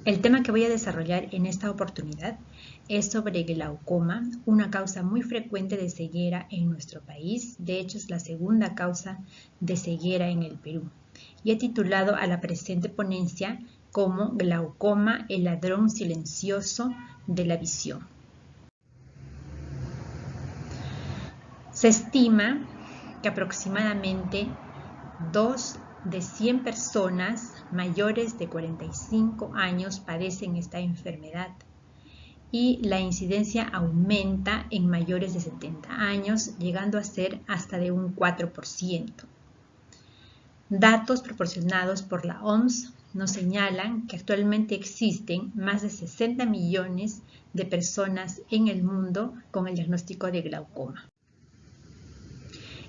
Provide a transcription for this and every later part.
El tema que voy a desarrollar en esta oportunidad es sobre glaucoma, una causa muy frecuente de ceguera en nuestro país. De hecho, es la segunda causa de ceguera en el Perú. Y he titulado a la presente ponencia como Glaucoma, el ladrón silencioso de la visión. Se estima que aproximadamente 2 de 100 personas mayores de 45 años padecen esta enfermedad y la incidencia aumenta en mayores de 70 años, llegando a ser hasta de un 4%. Datos proporcionados por la OMS nos señalan que actualmente existen más de 60 millones de personas en el mundo con el diagnóstico de glaucoma.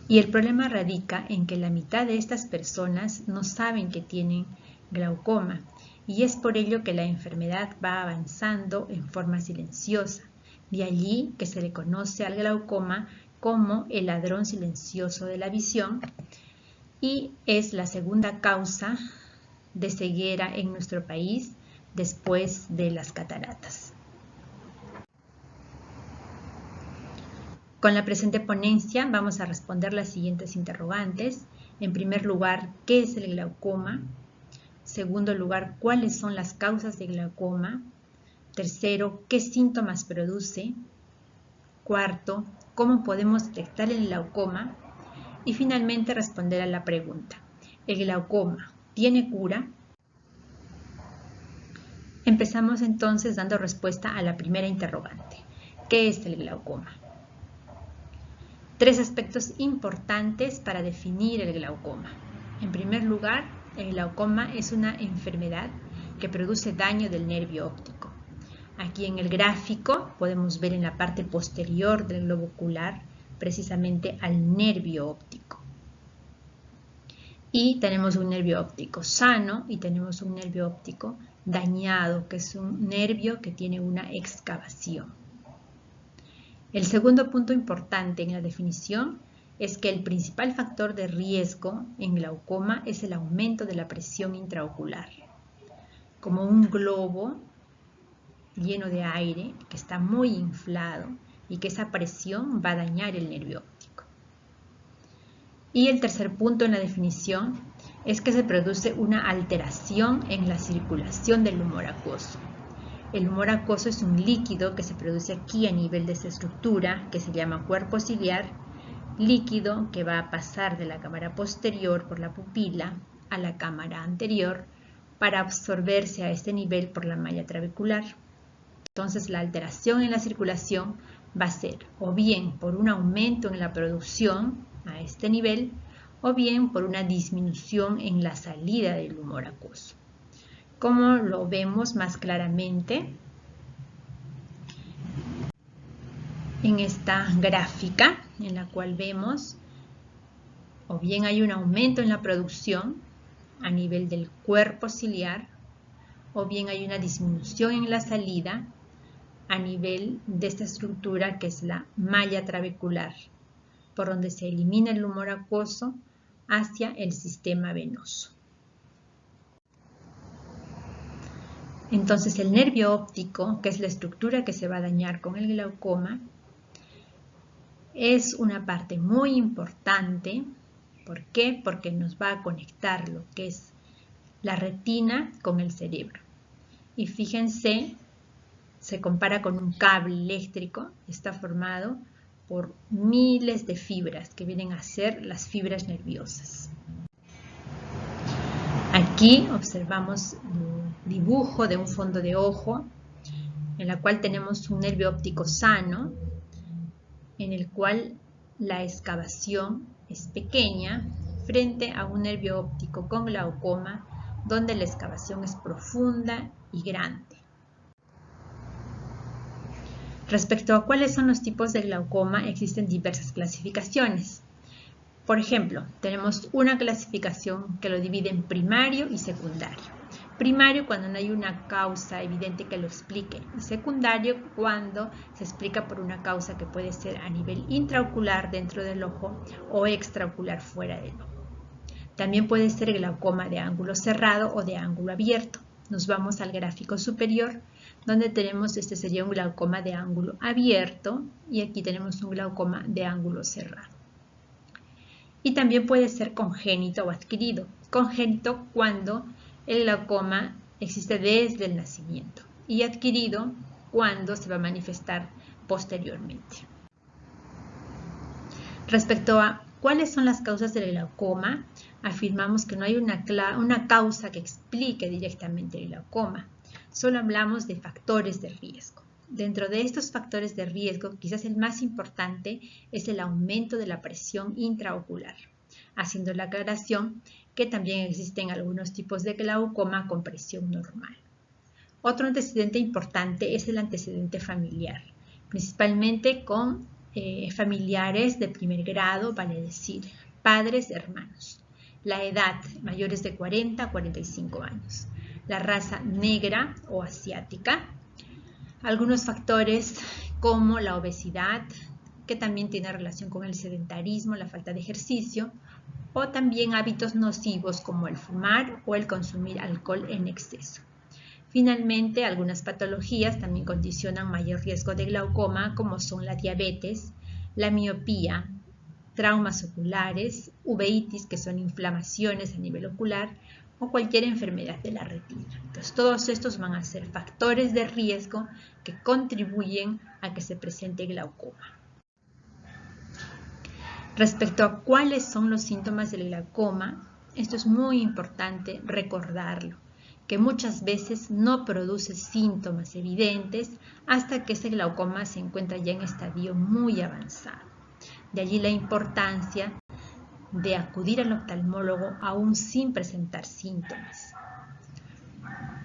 Y el problema radica en que la mitad de estas personas no saben que tienen glaucoma y es por ello que la enfermedad va avanzando en forma silenciosa. De allí que se le conoce al glaucoma como el ladrón silencioso de la visión y es la segunda causa de ceguera en nuestro país después de las cataratas. Con la presente ponencia vamos a responder las siguientes interrogantes. En primer lugar, ¿qué es el glaucoma? Segundo lugar, ¿cuáles son las causas de glaucoma? Tercero, ¿qué síntomas produce? Cuarto, ¿cómo podemos detectar el glaucoma? Y finalmente responder a la pregunta, ¿el glaucoma tiene cura? Empezamos entonces dando respuesta a la primera interrogante. ¿Qué es el glaucoma? 3 aspectos importantes para definir el glaucoma. En primer lugar, el glaucoma es una enfermedad que produce daño del nervio óptico. Aquí en el gráfico podemos ver en la parte posterior del globo ocular precisamente al nervio óptico. Y tenemos un nervio óptico sano y tenemos un nervio óptico dañado, que es un nervio que tiene una excavación. El segundo punto importante en la definición es que el principal factor de riesgo en glaucoma es el aumento de la presión intraocular, como un globo lleno de aire que está muy inflado y que esa presión va a dañar el nervio óptico. Y el tercer punto en la definición es que se produce una alteración en la circulación del humor acuoso. El humor acuoso es un líquido que se produce aquí a nivel de esta estructura que se llama cuerpo ciliar, líquido que va a pasar de la cámara posterior por la pupila a la cámara anterior para absorberse a este nivel por la malla trabecular. Entonces la alteración en la circulación va a ser o bien por un aumento en la producción a este nivel o bien por una disminución en la salida del humor acuoso. Como lo vemos más claramente en esta gráfica en la cual vemos o bien hay un aumento en la producción a nivel del cuerpo ciliar o bien hay una disminución en la salida a nivel de esta estructura que es la malla trabecular, por donde se elimina el humor acuoso hacia el sistema venoso. Entonces el nervio óptico, que es la estructura que se va a dañar con el glaucoma, es una parte muy importante. ¿Por qué? Porque nos va a conectar lo que es la retina con el cerebro. Y fíjense, se compara con un cable eléctrico, está formado por miles de fibras que vienen a ser las fibras nerviosas. Aquí observamos dibujo de un fondo de ojo en la cual tenemos un nervio óptico sano en el cual la excavación es pequeña frente a un nervio óptico con glaucoma donde la excavación es profunda y grande. Respecto a cuáles son los tipos de glaucoma, existen diversas clasificaciones. Por ejemplo, tenemos una clasificación que lo divide en primario y secundario. Primario cuando no hay una causa evidente que lo explique y secundario cuando se explica por una causa que puede ser a nivel intraocular dentro del ojo o extraocular fuera del ojo. También puede ser glaucoma de ángulo cerrado o de ángulo abierto. nos vamos al gráfico superior, donde tenemos, este sería un glaucoma de ángulo abierto y aquí tenemos un glaucoma de ángulo cerrado. Y también puede ser congénito o adquirido. Congénito cuando el glaucoma existe desde el nacimiento y adquirido cuando se va a manifestar posteriormente. Respecto a cuáles son las causas del glaucoma, afirmamos que no hay una causa que explique directamente el glaucoma. Solo hablamos de factores de riesgo. Dentro de estos factores de riesgo, quizás el más importante es el aumento de la presión intraocular, haciendo la aclaración que también existen algunos tipos de glaucoma con presión normal. Otro antecedente importante es el antecedente familiar, principalmente con familiares de primer grado, vale decir, padres, hermanos. La edad, mayores de 40 a 45 años. La raza negra o asiática. Algunos factores como la obesidad, que también tiene relación con el sedentarismo, la falta de ejercicio, o también hábitos nocivos como el fumar o el consumir alcohol en exceso. Finalmente, algunas patologías también condicionan mayor riesgo de glaucoma, como son la diabetes, la miopía, traumas oculares, uveitis, que son inflamaciones a nivel ocular, o cualquier enfermedad de la retina. Entonces, todos estos van a ser factores de riesgo que contribuyen a que se presente glaucoma. Respecto a cuáles son los síntomas del glaucoma, esto es muy importante recordarlo, que muchas veces no produce síntomas evidentes hasta que ese glaucoma se encuentra ya en estadio muy avanzado. De allí la importancia de acudir al oftalmólogo aún sin presentar síntomas.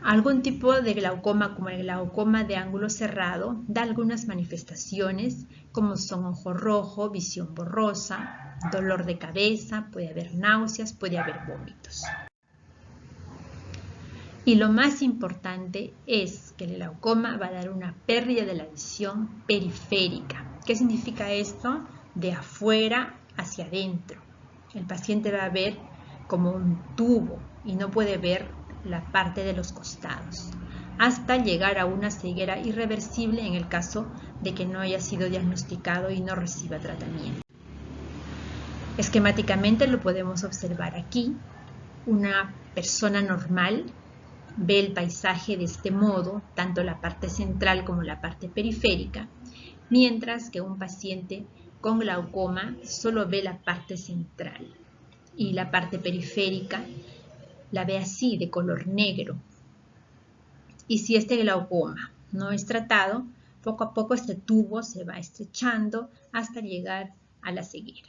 Algún tipo de glaucoma, como el glaucoma de ángulo cerrado, da algunas manifestaciones como son ojo rojo, visión borrosa, dolor de cabeza, puede haber náuseas, puede haber vómitos. Y lo más importante es que el glaucoma va a dar una pérdida de la visión periférica. ¿Qué significa esto? De afuera hacia adentro. El paciente va a ver como un tubo y no puede ver la parte de los costados, hasta llegar a una ceguera irreversible en el caso de que no haya sido diagnosticado y no reciba tratamiento. Esquemáticamente lo podemos observar aquí. Una persona normal ve el paisaje de este modo, tanto la parte central como la parte periférica, mientras que un paciente con glaucoma solo ve la parte central y la parte periférica la ve así, de color negro. Y si este glaucoma no es tratado, poco a poco este tubo se va estrechando hasta llegar a la ceguera.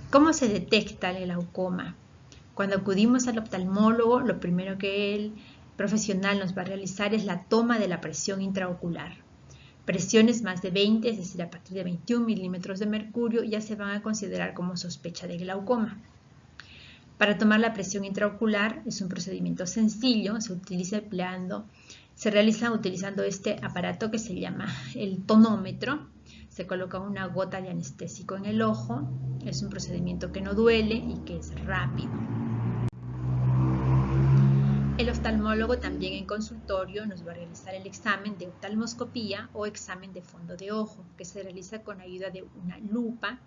¿Cómo se detecta el glaucoma? Cuando acudimos al oftalmólogo, lo primero que el profesional nos va a realizar es la toma de la presión intraocular. Presiones más de 20, es decir, a partir de 21 milímetros de mercurio, ya se van a considerar como sospecha de glaucoma. Para tomar la presión intraocular es un procedimiento sencillo, se realiza utilizando este aparato que se llama el tonómetro. Se coloca una gota de anestésico en el ojo, es un procedimiento que no duele y que es rápido. El oftalmólogo también en consultorio nos va a realizar el examen de oftalmoscopía o examen de fondo de ojo, que se realiza con ayuda de una lupa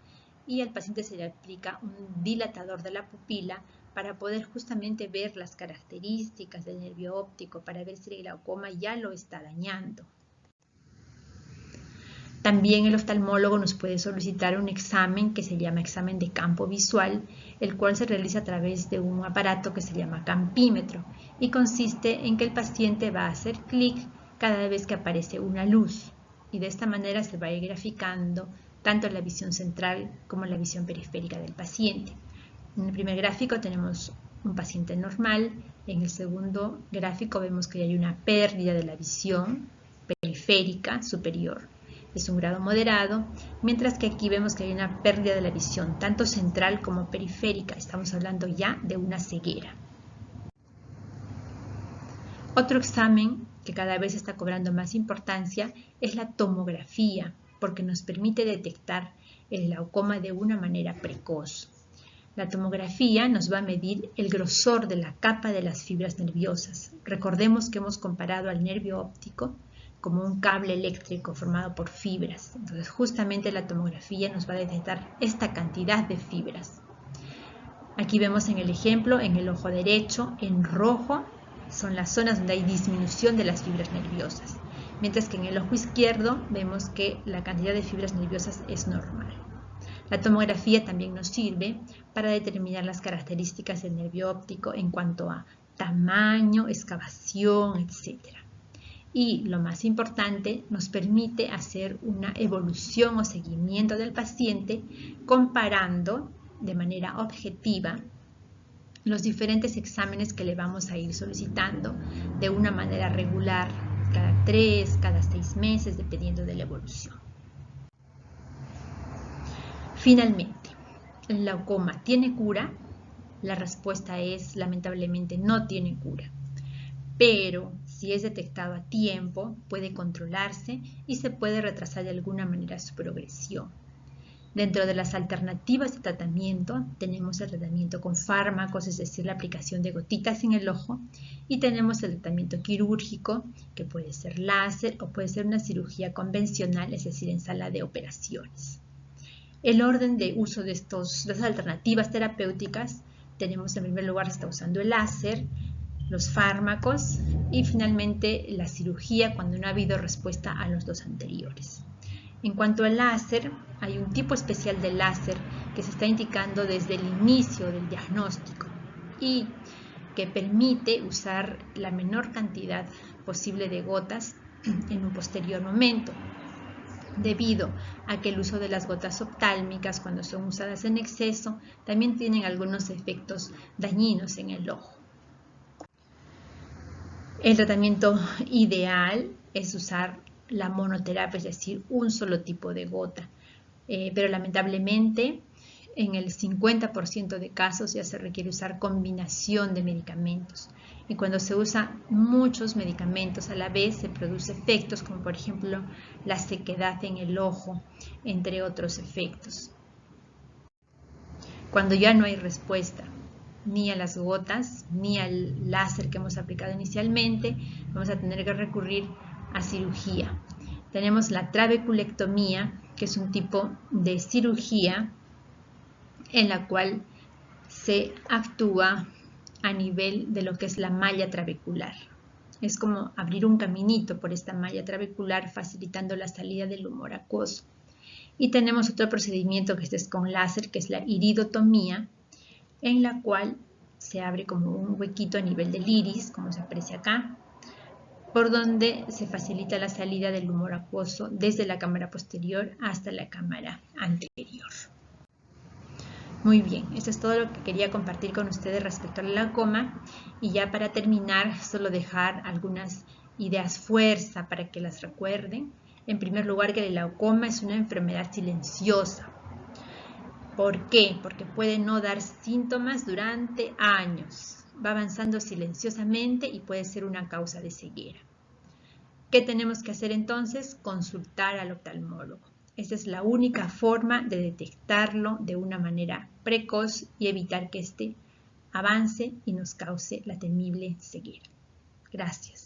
y al paciente se le aplica un dilatador de la pupila para poder justamente ver las características del nervio óptico, para ver si el glaucoma ya lo está dañando. También el oftalmólogo nos puede solicitar un examen que se llama examen de campo visual, el cual se realiza a través de un aparato que se llama campímetro y consiste en que el paciente va a hacer clic cada vez que aparece una luz y de esta manera se va a ir graficando tanto la visión central como la visión periférica del paciente. En el primer gráfico tenemos un paciente normal, en el segundo gráfico vemos que hay una pérdida de la visión periférica superior. Es un grado moderado, mientras que aquí vemos que hay una pérdida de la visión, tanto central como periférica. Estamos hablando ya de una ceguera. Otro examen que cada vez está cobrando más importancia es la tomografía, porque nos permite detectar el glaucoma de una manera precoz. La tomografía nos va a medir el grosor de la capa de las fibras nerviosas. Recordemos que hemos comparado al nervio óptico como un cable eléctrico formado por fibras. Entonces, justamente la tomografía nos va a detectar esta cantidad de fibras. Aquí vemos en el ejemplo, en el ojo derecho, en rojo, son las zonas donde hay disminución de las fibras nerviosas, mientras que en el ojo izquierdo vemos que la cantidad de fibras nerviosas es normal. La tomografía también nos sirve para determinar las características del nervio óptico en cuanto a tamaño, excavación, etc. Y lo más importante, nos permite hacer una evolución o seguimiento del paciente comparando de manera objetiva los diferentes exámenes que le vamos a ir solicitando de una manera regular, cada 3, cada 6 meses, dependiendo de la evolución. Finalmente, ¿el glaucoma tiene cura? La respuesta es, lamentablemente, no tiene cura. Pero si es detectado a tiempo, puede controlarse y se puede retrasar de alguna manera su progresión. Dentro de las alternativas de tratamiento tenemos el tratamiento con fármacos, es decir, la aplicación de gotitas en el ojo, y tenemos el tratamiento quirúrgico, que puede ser láser o puede ser una cirugía convencional, es decir, en sala de operaciones. El orden de uso de estas alternativas terapéuticas, tenemos en primer lugar, se está usando el láser, los fármacos y finalmente la cirugía cuando no ha habido respuesta a los dos anteriores. En cuanto al láser, hay un tipo especial de láser que se está indicando desde el inicio del diagnóstico y que permite usar la menor cantidad posible de gotas en un posterior momento, debido a que el uso de las gotas oftálmicas cuando son usadas en exceso también tienen algunos efectos dañinos en el ojo. El tratamiento ideal es usar la monoterapia, es decir, un solo tipo de gota, pero lamentablemente en el 50% de casos ya se requiere usar combinación de medicamentos, y cuando se usan muchos medicamentos a la vez se produce efectos como por ejemplo la sequedad en el ojo, entre otros efectos. Cuando ya no hay respuesta ni a las gotas ni al láser que hemos aplicado inicialmente, vamos a tener que recurrir a cirugía. Tenemos la trabeculectomía, que es un tipo de cirugía en la cual se actúa a nivel de lo que es la malla trabecular. Es como abrir un caminito por esta malla trabecular, facilitando la salida del humor acuoso. Y tenemos otro procedimiento que este es con láser, que es la iridotomía, en la cual se abre como un huequito a nivel del iris, como se aprecia acá, por donde se facilita la salida del humor acuoso desde la cámara posterior hasta la cámara anterior. Muy bien, eso es todo lo que quería compartir con ustedes respecto al glaucoma, y ya para terminar, solo dejar algunas ideas fuerza para que las recuerden. En primer lugar, que el glaucoma es una enfermedad silenciosa. ¿Por qué? Porque puede no dar síntomas durante años. Va avanzando silenciosamente y puede ser una causa de ceguera. ¿Qué tenemos que hacer entonces? Consultar al oftalmólogo. Esa es la única forma de detectarlo de una manera precoz y evitar que éste avance y nos cause la temible ceguera. Gracias.